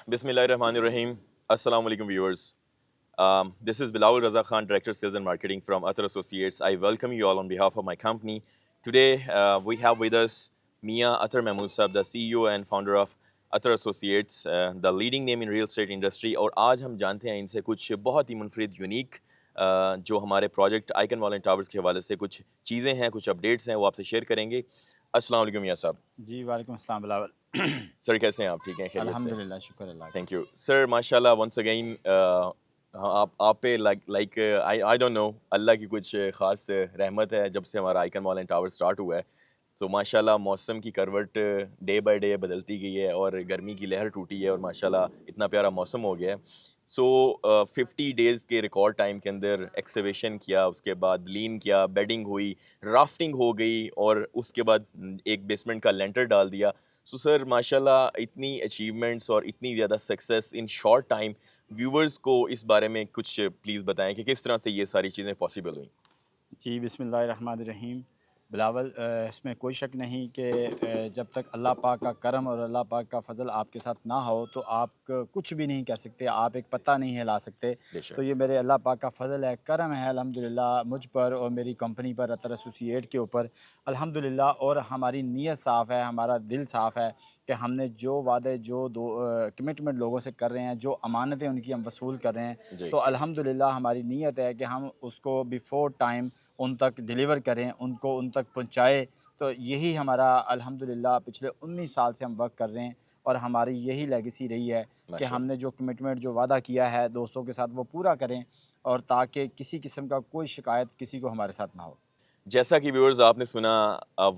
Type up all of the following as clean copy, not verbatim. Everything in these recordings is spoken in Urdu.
Bismillahirrahmanirrahim. Assalamu alaikum viewers. This is Bilal Raza Khan, Director Sales and Marketing from Athar Associates. I welcome you all on behalf of my company. Today we have with us Mia Athar Mahmood Saab, the CEO and founder of Athar Associates, the leading name in real estate industry. اور آج ہم جانتے ہیں ان سے کچھ بہت ہی منفرد یونیک جو ہمارے پروجیکٹ آئیکن والن ٹاورز کے حوالے سے کچھ چیزیں ہیں، کچھ اپڈیٹس ہیں، وہ آپ سے شیئر کریں گے. السلام علیکم میاں صاحب. جی وعلیکم السلام بلاول. سر کیسے ہیں آپ؟ ٹھیک ہیں، خیریت سے؟ الحمدللہ، شکر اللہ کا. Thank you sir. ماشاء اللہ ونس اگین آپ پہ لائک آئی ڈونٹ نو اللہ کی کچھ خاص رحمت ہے جب سے ہمارا icon mall and tower start ہوا ہے. سو ماشاء اللہ موسم کی کروٹ ڈے بائی ڈے بدلتی گئی ہے اور گرمی کی لہر ٹوٹی ہے اور ماشاء اللہ اتنا پیارا موسم ہو گیا ہے. سو 50 ڈیز کے ریکارڈ ٹائم کے اندر ایکسیویشن کیا، اس کے بعد لین کیا، بیڈنگ ہوئی، رافٹنگ ہو گئی اور اس کے بعد ایک بیسمنٹ کا لینٹر ڈال دیا. سو سر ماشاء اللہ اتنی اچیومنٹس اور اتنی زیادہ success in short time, viewers کو اس بارے میں کچھ پلیز بتائیں کہ کس طرح سے یہ ساری چیزیں پاسبل ہوئیں. جی بسم اللہ الرحمن الرحیم. بلاول، اس میں کوئی شک نہیں کہ جب تک اللہ پاک کا کرم اور اللہ پاک کا فضل آپ کے ساتھ نہ ہو تو آپ کچھ بھی نہیں کر سکتے، آپ ایک پتہ نہیں ہلا سکتے. تو یہ میرے اللہ پاک کا فضل ہے، کرم ہے الحمدللہ مجھ پر اور میری کمپنی پر، اطر ایسوسی ایٹ کے اوپر الحمدللہ. اور ہماری نیت صاف ہے، ہمارا دل صاف ہے کہ ہم نے جو وعدے، جو کمٹمنٹ لوگوں سے کر رہے ہیں، جو امانتیں ان کی ہم وصول کر رہے ہیں، تو الحمدللہ ہماری نیت ہے کہ ہم اس کو بیفور ٹائم ان تک ڈیلیور کریں، ان کو ان تک پہنچائے. تو یہی ہمارا الحمدللہ پچھلے 19 سال سے ہم ورک کر رہے ہیں اور ہماری یہی لیگیسی رہی ہے کہ ہم نے جو کمٹمنٹ، جو وعدہ کیا ہے دوستوں کے ساتھ، وہ پورا کریں اور تاکہ کسی قسم کا کوئی شکایت کسی کو ہمارے ساتھ نہ ہو. جیسا کہ ویورز آپ نے سنا،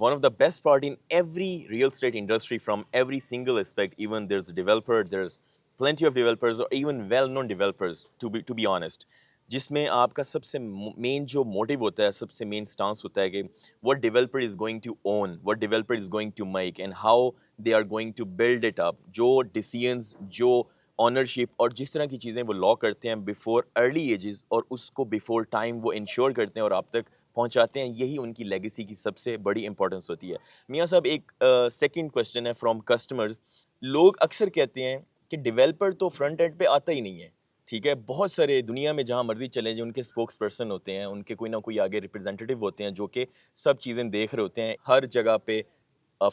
one of the best part in every real estate industry from every single aspect, even there is developer, there is plenty of developers اور even well known developers to be honest, جس میں آپ کا سب سے مین جو موٹیو ہوتا ہے، سب سے مین سٹانس ہوتا ہے کہ what developer is going to own, what developer is going to make and how they are going to build it up. جو decisions، جو اونرشپ اور جس طرح کی چیزیں وہ لا کرتے ہیں بیفور ارلی ایجز اور اس کو بیفور ٹائم وہ انشور کرتے ہیں اور آپ تک پہنچاتے ہیں، یہی ان کی لیگیسی کی سب سے بڑی امپورٹنس ہوتی ہے. میاں صاحب ایک سیکنڈ کوسچن ہے فرام کسٹمرز. لوگ اکثر کہتے ہیں کہ ڈیولپر تو فرنٹ اینڈ پہ آتا ہی نہیں ہے. ٹھیک ہے، بہت سارے دنیا میں جہاں مرضی چلے جائیں ان کے اسپوکس پرسن ہوتے ہیں، ان کے کوئی نہ کوئی آگے ریپرزینٹیو ہوتے ہیں جو کہ سب چیزیں دیکھ رہے ہوتے ہیں. ہر جگہ پہ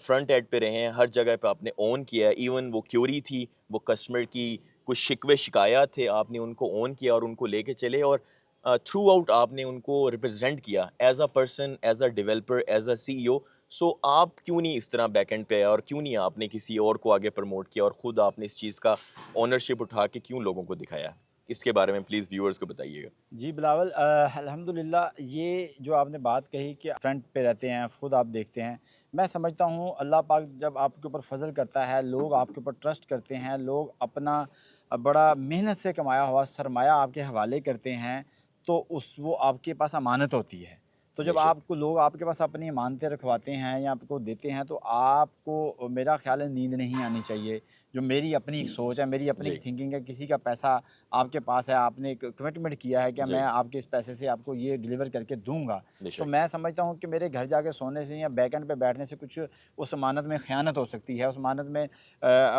فرنٹ اینڈ پہ رہے ہیں، ہر جگہ پہ آپ نے اون کیا ہے. ایون وہ کیوری تھی، وہ کسٹمر کی کچھ شکوے شکایات تھے، آپ نے ان کو اون کیا اور ان کو لے کے چلے اور تھرو آؤٹ آپ نے ان کو ریپرزینٹ کیا as a person, as a developer, as a C E O. So آپ کیوں نہیں اس طرح بیک اینڈ پہ آئے اور کیوں نہیں آپ نے کسی اور کو آگے پروموٹ کیا اور خود آپ نے اس چیز کا اونرشپ اٹھا کے کیوں لوگوں کو دکھایا؟ اس کے بارے میں پلیز ویورز کو بتائیے گا. جی بلاول، الحمدللہ یہ جو آپ نے بات کہی کہ فرنٹ پہ رہتے ہیں، خود آپ دیکھتے ہیں، میں سمجھتا ہوں اللہ پاک جب آپ کے اوپر فضل کرتا ہے، لوگ آپ کے اوپر ٹرسٹ کرتے ہیں، لوگ اپنا بڑا محنت سے کمایا ہوا سرمایہ آپ کے حوالے کرتے ہیں، تو وہ آپ کے پاس امانت ہوتی ہے. تو جب آپ کو لوگ آپ کے پاس اپنی امانتیں رکھواتے ہیں یا آپ کو دیتے ہیں تو آپ کو میرا خیال ہے نیند نہیں آنی چاہیے. جو میری اپنی ایک سوچ ہے، میری اپنی تھنکنگ ہے، کسی کا پیسہ آپ کے پاس ہے، آپ نے ایک کمٹمنٹ کیا ہے کہ میں آپ کے اس پیسے سے آپ کو یہ ڈیلیور کر کے دوں گا، تو میں سمجھتا ہوں کہ میرے گھر جا کے سونے سے یا بیک اینڈ پہ بیٹھنے سے کچھ اس امانت میں خیانت ہو سکتی ہے، اس امانت میں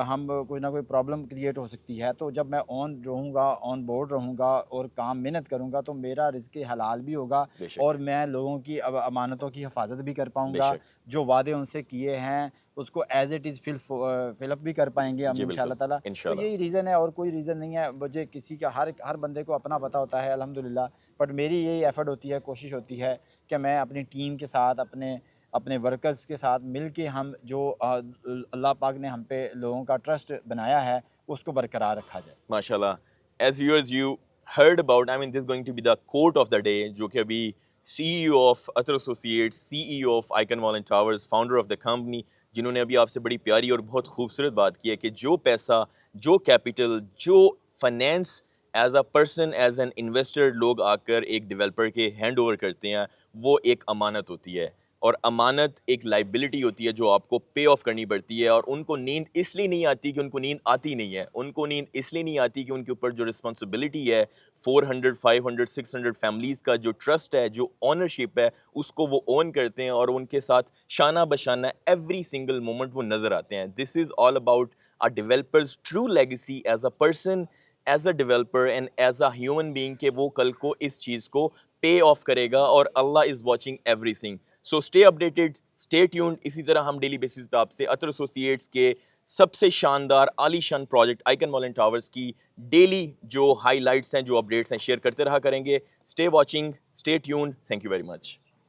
ہم کوئی نہ کوئی پرابلم کریٹ ہو سکتی ہے. تو جب میں آن رہوں گا، آن بورڈ رہوں گا اور کام محنت کروں گا تو میرا رزق حلال بھی ہوگا اور میں لوگوں کی امانتوں کی حفاظت بھی کر پاؤں گا. جو وعدے ان سے کیے ہیں اس کو ایز اٹ از فل اپ بھی کر پائیں گے ہم انشاءاللہ تعالیٰ. تو یہی ریزن ہے اور کوئی ریزن نہیں ہے. مجھے کسی کا ہر بندے کو اپنا پتہ ہوتا ہے الحمدللہ، بٹ میری یہی ایفرٹ ہوتی ہے، کوشش ہوتی ہے کہ میں اپنی ٹیم کے ساتھ، اپنے ورکرز کے ساتھ مل کے ہم جو اللہ پاک نے ہم پہ لوگوں کا ٹرسٹ بنایا ہے اس کو برقرار رکھا جائے. ماشاء اللہ. As viewers you heard about, I mean this going to be the quote of the day, جو کہ ابھی سی ای او آف اطر associates, C E O of icon mall and towers, founder of the company, جنہوں نے ابھی آپ سے بڑی پیاری اور بہت خوبصورت بات کی ہے کہ جو پیسہ، جو کیپٹل، جو finance as a person, as an investor لوگ آ کر ایک ڈیولپر کے ہینڈ اوور کرتے ہیں، وہ ایک امانت ہوتی ہے اور امانت ایک لائبلٹی ہوتی ہے جو آپ کو پے آف کرنی پڑتی ہے. اور ان کو نیند اس لیے نہیں آتی کہ ان کو نیند آتی نہیں ہے، ان کو نیند اس لیے نہیں آتی کہ ان کے اوپر جو رسپانسبلٹی ہے 400 500 600 فیملیز کا جو ٹرسٹ ہے، جو اونرشپ ہے، اس کو وہ اون کرتے ہیں اور ان کے ساتھ شانہ بشانہ ایوری سنگل مومنٹ وہ نظر آتے ہیں. This is all about a developer's true legacy as a person, as a developer and as a human being کہ وہ کل کو اس چیز کو pay off کرے گا اور اللہ is watching everything. So stay updated, stay tuned. اسی طرح ہم ڈیلی بیسس پہ آپ سے عطر ایسوسیٹس کے سب سے شاندار عالی شان project icon mall and towers کی ڈیلی جو ہائی لائٹس ہیں جو اپڈیٹس ہیں شیئر کرتے رہا کریں گے. Stay watching, stay tuned. Thank you very much.